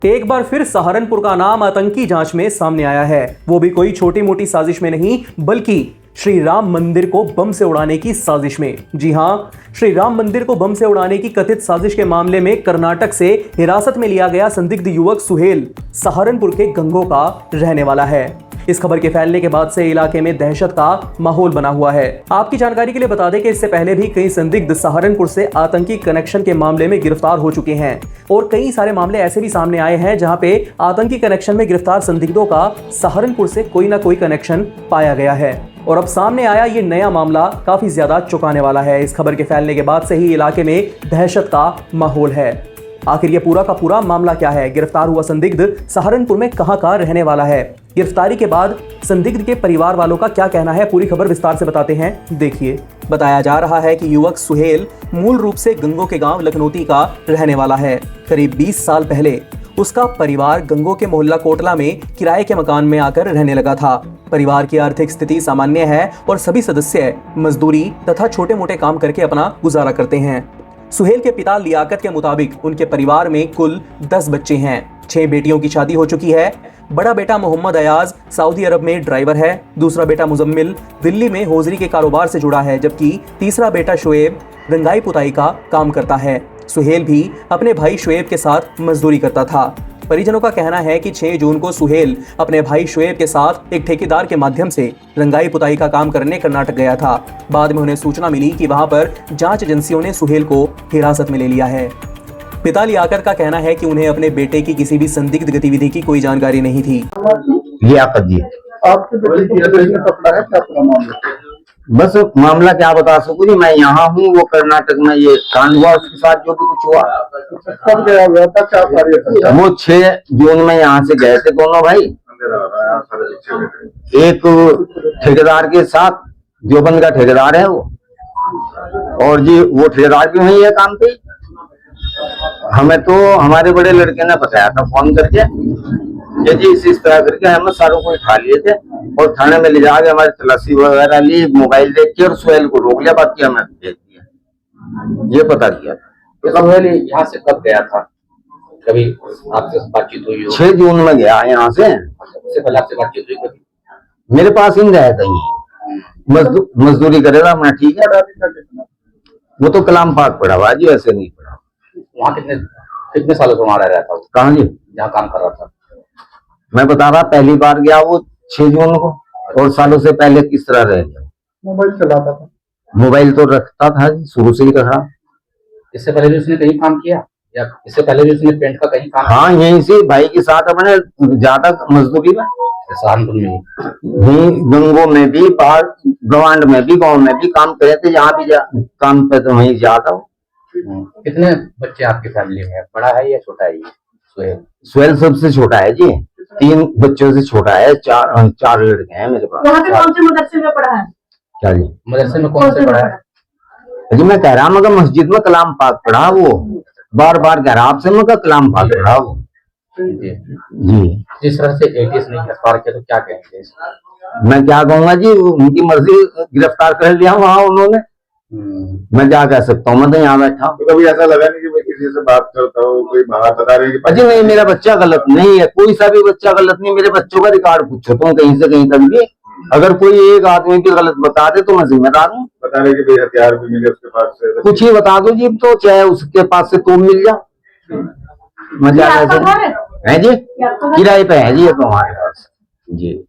एक बार फिर सहारनपुर का नाम आतंकी जांच में सामने आया है, वो भी कोई छोटी मोटी साजिश में नहीं बल्कि श्री राम मंदिर को बम से उड़ाने की साजिश में। जी हां, श्री राम मंदिर को बम से उड़ाने की कथित साजिश के मामले में कर्नाटक से हिरासत में लिया गया संदिग्ध युवक सुहेल सहारनपुर के गंगो का रहने वाला है। इस खबर के फैलने के बाद से इलाके में दहशत का माहौल बना हुआ है। आपकी जानकारी के लिए बता दें कि इससे पहले भी कई संदिग्ध सहारनपुर से आतंकी कनेक्शन के मामले में गिरफ्तार हो चुके हैं और कई सारे मामले ऐसे भी सामने आए हैं जहां पे आतंकी कनेक्शन में गिरफ्तार संदिग्धों का सहारनपुर से कोई ना कोई कनेक्शन पाया गया है। और अब सामने आया ये नया मामला काफी ज्यादा चौंकाने वाला है। इस खबर के फैलने के बाद से ही इलाके में दहशत का माहौल है। आखिर ये पूरा का पूरा मामला क्या है? गिरफ्तार हुआ संदिग्ध सहारनपुर में कहां का रहने वाला है? गिरफ्तारी के बाद संदिग्ध के परिवार वालों का क्या कहना है? पूरी खबर विस्तार से बताते हैं, देखिए। बताया जा रहा है कि युवक सुहेल मूल रूप से गंगो के गांव लखनौती का रहने वाला है। करीब 20 साल पहले उसका परिवार गंगो के मोहल्ला कोटला में किराए के मकान में आकर रहने लगा था। परिवार की आर्थिक स्थिति सामान्य है और सभी सदस्य मजदूरी तथा छोटे मोटे काम करके अपना गुजारा करते हैं। सुहेल के पिता लियाकत के मुताबिक उनके परिवार में कुल 10 बच्चे हैं। 6 बेटियों की शादी हो चुकी है। बड़ा बेटा मोहम्मद अयाज सऊदी अरब में ड्राइवर है। दूसरा बेटा मुजम्मिल दिल्ली में होजरी के कारोबार से जुड़ा है, जबकि तीसरा बेटा शुएब रंगाई पुताई का काम करता है। सुहेल भी अपने भाई शुएब के साथ मजदूरी करता था। परिजनों का कहना है कि 6 जून को सुहेल अपने भाई शुएब के साथ एक ठेकेदार के माध्यम से रंगाई पुताई का काम करने कर्नाटक गया था। बाद में उन्हें सूचना मिली कि वहां पर जांच एजेंसियों ने सुहेल को हिरासत में ले लिया है। पिता लियाकत का कहना है कि उन्हें अपने बेटे की किसी भी संदिग्ध गतिविधि की कोई जानकारी नहीं थी। लियाकत जी, आपके बेटे की एड्रेस में पकड़ा है, क्या पूरा मामला? बस मामला क्या बता सकूं जी, मैं यहाँ हूँ, वो कर्नाटक में ये कांड हुआ, उसके साथ जो भी कुछ हुआ। कब गया हुआ था, क्या कार्य था? वो 6 जून में यहाँ से गए थे दोनों भाई, एक ठेकेदार के साथ, देवबंद का ठेकेदार है वो, और जी वो ठेकेदार भी वही है काम पे। हमें तो हमारे बड़े लड़के ने बताया था फोन करके कि जी इस तरह करके हम सारों को उठा लिए थे और थाने में ले जाके हमारी तलाशी वगैरह ली, मोबाइल देख के और सुहेल को रोक लिया, बाकी हमें भेज दिया, ये पता किया था। सुहेल यहाँ से कब गया था? कभी आपसे बातचीत हुई हो? 6 जून में गया यहाँ से। उससे पहले आपसे बातचीत हुई कभी? मेरे पास ही रहा कहीं, मजदूरी करेगा, मैं ठीक है। वो तो कलाम पाक पढ़ा हुआ जी, ऐसे नहीं पढ़ा। वहाँ कितने सालों से वहाँ रह रहा था? कहाँ जी? जहाँ काम कर रहा था। मैं बता रहा, पहली बार गया वो 6 जून को, और सालों से पहले किस तरह रह गया। मोबाइल चलाता था? मोबाइल तो रखता था जी, शुरू से ही रखा। इससे पहले भी उसने कहीं काम किया या इससे पहले भी उसने पेंट का कहीं काम? हाँ, यहीं से भाई के साथ अपने ज्यादा मजदूरी में, सहारनपुर में ही, गंगो में भी, बाहर गवांड में भी, गाँव में भी काम करे थे। जहाँ भी काम पे तो वहीं जाता हूँ। कितने बच्चे आपकी फैमिली में? बड़ा है या छोटा है? सुहेल सबसे छोटा है जी, 3 बच्चों से छोटा है। 4 लड़के हैं मेरे पास। यहाँ पे कौन से मदरसे में पढ़ा है? क्या जी? मदरसे में कौन से पढ़ा है जी? मैं कह रहा मगर मस्जिद में कलाम पाक पढ़ा, वो बार बार कह रहा आपसे, मगर कलाम पाक पढ़ा वो जी। जिस तरह से एटीएस ने गिरफ्तार किया तो क्या कहेंगे? मैं क्या कहूँगा जी, उनकी मर्जी, गिरफ्तार कर लिया वहाँ उन्होंने, मैं क्या कह सकता हूँ। मैं तो यहाँ बैठा हूँ। तो कभी ऐसा लगा नहीं कि मैं किसी से बात करता हूँ, कोई बात बता रहे हैं? अजी नहीं, मेरा बच्चा गलत नहीं है, कोई सा भी बच्चा गलत नहीं। मेरे बच्चों का रिकॉर्ड पूछो तुम कहीं से कहीं तक भी, अगर कोई एक आदमी भी गलत बता दे तो मैं जिम्मेदार हूँ। बता रहे कि भाई हथियार भी मिले उसके पास से, कुछ ही बता दो जी, तो चाहे उसके पास से तुम मिल जाओ। मजा है जी, किराए पे है जी ये तो हमारे पास जी।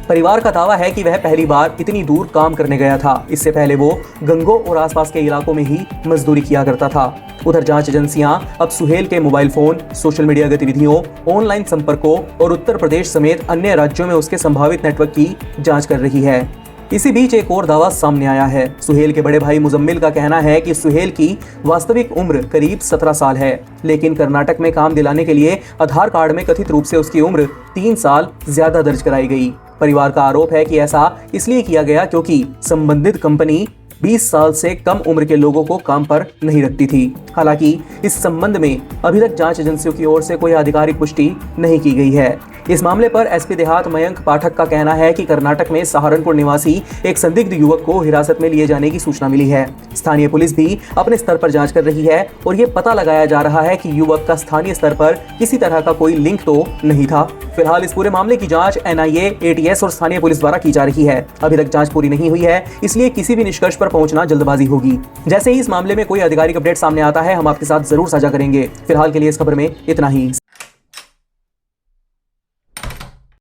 परिवार का दावा है कि वह पहली बार इतनी दूर काम करने गया था। इससे पहले वो गंगो और आसपास के इलाकों में ही मजदूरी किया करता था। उधर जांच एजेंसियां अब सुहेल के मोबाइल फोन, सोशल मीडिया गतिविधियों, ऑनलाइन संपर्कों और उत्तर प्रदेश समेत अन्य राज्यों में उसके संभावित नेटवर्क की जांच कर रही है। इसी बीच एक और दावा सामने आया है। सुहेल के बड़े भाई मुजम्मिल का कहना है कि सुहेल की वास्तविक उम्र करीब 17 साल है, लेकिन कर्नाटक में काम दिलाने के लिए आधार कार्ड में कथित रूप से उसकी उम्र 3 साल ज्यादा दर्ज कराई गई। परिवार का आरोप है कि ऐसा इसलिए किया गया क्योंकि संबंधित कंपनी 20 साल से कम उम्र के लोगों को काम पर नहीं रखती थी। हालांकि इस संबंध में अभी तक जांच एजेंसियों की ओर से कोई आधिकारिक पुष्टि नहीं की गई है। इस मामले पर एसपी देहात मयंक पाठक का कहना है कि कर्नाटक में सहारनपुर निवासी एक संदिग्ध युवक को हिरासत में लिए जाने की सूचना मिली है। स्थानीय पुलिस भी अपने स्तर पर जांच कर रही है और ये पता लगाया जा रहा है कि युवक का स्थानीय स्तर पर किसी तरह का कोई लिंक तो नहीं था। फिलहाल इस पूरे मामले की जांच एनआईए, एटीएस और स्थानीय पुलिस द्वारा की जा रही है। अभी तक जांच पूरी नहीं हुई है, इसलिए किसी भी निष्कर्ष पर पहुंचना जल्दबाजी होगी। जैसे ही इस मामले में कोई आधिकारिक अपडेट सामने आता है, हम आपके साथ जरूर साझा करेंगे। फिलहाल के लिए इस खबर में इतना ही।